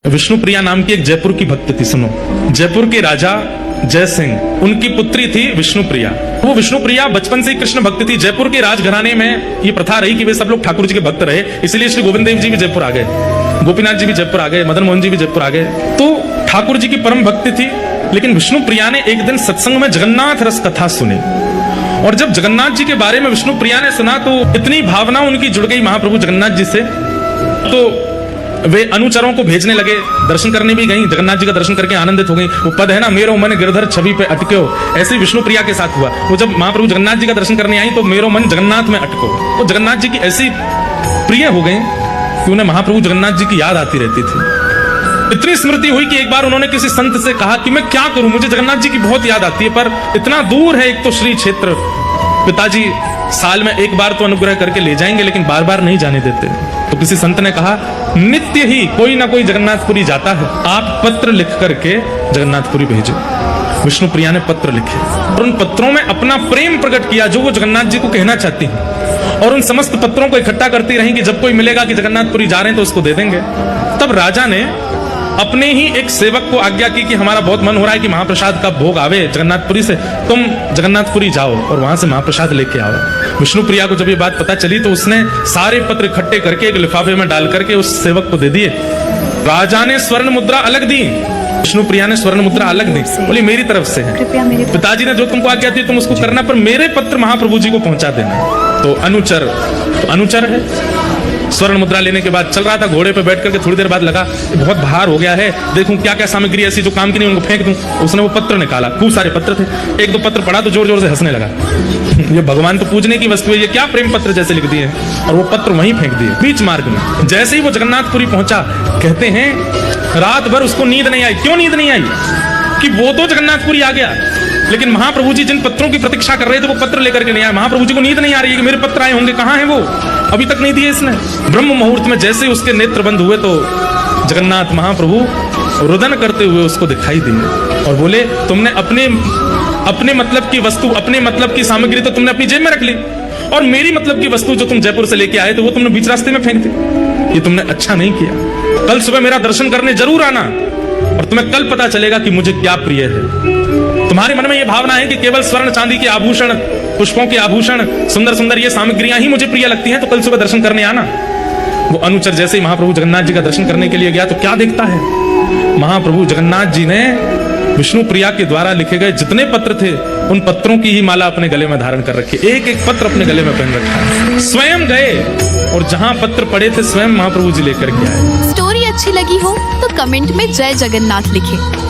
विष्णुप्रिया नाम की एक जयपुर की भक्त थी। सुनो, जयपुर के राजा जय सिंह, उनकी पुत्री थी विष्णुप्रिया। वो विष्णुप्रिया बचपन से ही कृष्ण भक्त थी। जयपुर के राजघराने में ये प्रथा रही कि वे सब लोग ठाकुर जी के भक्त रहे, इसलिए श्री गोविंद देव जी भी जयपुर आ गए, गोपीनाथ जी भी जयपुर आ गए, मदन मोहन जी भी जयपुर आ गए। तो ठाकुर जी की परम भक्ति थी। लेकिन विष्णुप्रिया ने एक दिन सत्संग में जगन्नाथ रस कथा सुनी, और जब जगन्नाथ जी के बारे में विष्णुप्रिया ने सुना तो इतनी भावना उनकी जुड़ गई महाप्रभु जगन्नाथ जी से, तो वे अनुचरों को भेजने लगे। दर्शन करने भी गई, जगन्नाथ जी का दर्शन करके आनंदित हो गई। वो पद है ना, मेरो मन गिरधर छवि पे अटक्यो, ऐसे ही विष्णुप्रिया के साथ हुआ। वो जब महाप्रभु जगन्नाथ जी का दर्शन करने आई तो मेरो मन जगन्नाथ में अटको। वो जगन्नाथ जी की ऐसी प्रिय हो गई कि उन्हें महाप्रभु जगन्नाथ जी की याद आती रहती थी। इतनी स्मृति हुई कि एक बार उन्होंने किसी संत से कहा कि मैं क्या करूं, मुझे जगन्नाथ जी की बहुत याद आती है, पर इतना दूर है एक तो श्री क्षेत्र, पिताजी साल में एक बार तो अनुग्रह करके ले जाएंगे लेकिन बार बार नहीं जाने देते। तो किसी संत ने कहा, नित्य ही कोई ना कोई जगन्नाथपुरी जाता है, आप पत्र लिख करके जगन्नाथपुरी भेजो। विष्णुप्रिया ने पत्र लिखे और उन पत्रों में अपना प्रेम प्रकट किया जो वो जगन्नाथ जी को कहना चाहती हैं, और उन समस्त पत्रों को इकट्ठा करती रही कि जब कोई मिलेगा कि जगन्नाथपुरी जा रहे हैं तो उसको दे देंगे। तब राजा ने अपने ही एक सेवक को आज्ञा की कि हमारा बहुत मन हो रहा है कि महाप्रसाद का भोग आवे जगन्नाथपुरी से, तुम जगन्नाथपुरी जाओ और वहां से महाप्रसाद लेके आओ। विष्णुप्रिया को जब ये बात पता चली तो उसने सारे पत्र इकट्ठे करके एक लिफाफे में डाल करके उस सेवक को दे दिए। राजा ने स्वर्ण मुद्रा अलग दी, विष्णुप्रिया ने स्वर्ण मुद्रा अलग दी, बोली मेरी तरफ से है, पिताजी ने जो तुमको आज्ञा दी तुम उसको करना, पर मेरे पत्र महाप्रभु जी को पहुंचा देना। तो अनुचर है। स्वर्ण मुद्रा लेने के बाद चल रहा था घोड़े पे बैठ करके, थोड़ी देर बाद लगा बहुत भार हो गया है, देखूं क्या क्या सामग्री ऐसी जो काम की नहीं उनको फेंक दूं। उसने वो पत्र निकाला, खूब सारे पत्र थे, एक दो पत्र पढ़ा तो जोर जोर से हंसने लगा। ये भगवान तो पूजने की वस्तु है, ये क्या प्रेम पत्र जैसे लिख दिए, और वो पत्र वहीं फेंक दिए बीच मार्ग में। जैसे ही वो जगन्नाथपुरी पहुंचा, कहते हैं रात भर उसको नींद नहीं आई। क्यों नींद नहीं आई? कि वो तो जगन्नाथपुरी आ गया, लेकिन महाप्रभु जी जिन पत्रों की प्रतीक्षा कर रहे थे वो पत्र लेकर के नहीं आए। महाप्रभु जी को नींद नहीं आ रही है कि मेरे पत्र आए होंगे, कहां है वो, अभी तक नहीं दिए इसने। ब्रह्म मुहूर्त में जैसे उसके नेत्र बंद हुए तो जगन्नाथ महाप्रभु रुदन करते हुए उसको दिखाई दिए और बोले, तुमने अपने मतलब की वस्तु, अपने मतलब की सामग्री तो तुमने अपनी जेब में रख ली, और मेरी मतलब की वस्तु जो तुम जयपुर से लेके आए थे वो तुमने बीच रास्ते में फेंक दी। ये तुमने अच्छा नहीं किया। कल सुबह मेरा दर्शन करने जरूर आना और तुम्हें कल पता चलेगा कि मुझे क्या प्रिय है। तुम्हारे मन में यह भावना है कि केवल स्वर्ण चांदी के आभूषण, पुष्पों के आभूषण, सुंदर सुंदर ये सामग्रियां ही मुझे प्रिय लगती हैं, तो कल सुबह दर्शन करने आना। वो अनुचर जैसे ही महाप्रभु जगन्नाथ जी का दर्शन करने के लिए गया तो क्या देखता है, महाप्रभु जगन्नाथ जी ने विष्णुप्रिया के द्वारा लिखे गए जितने पत्र थे उन पत्रों की ही माला अपने गले में धारण कर रखी, एक एक पत्र अपने गले में पहन रखा है। स्वयं गए और जहां पत्र पड़े थे स्वयं महाप्रभु जी लेकर के आए। स्टोरी अच्छी लगी हो तो कमेंट में जय जगन्नाथ लिखें।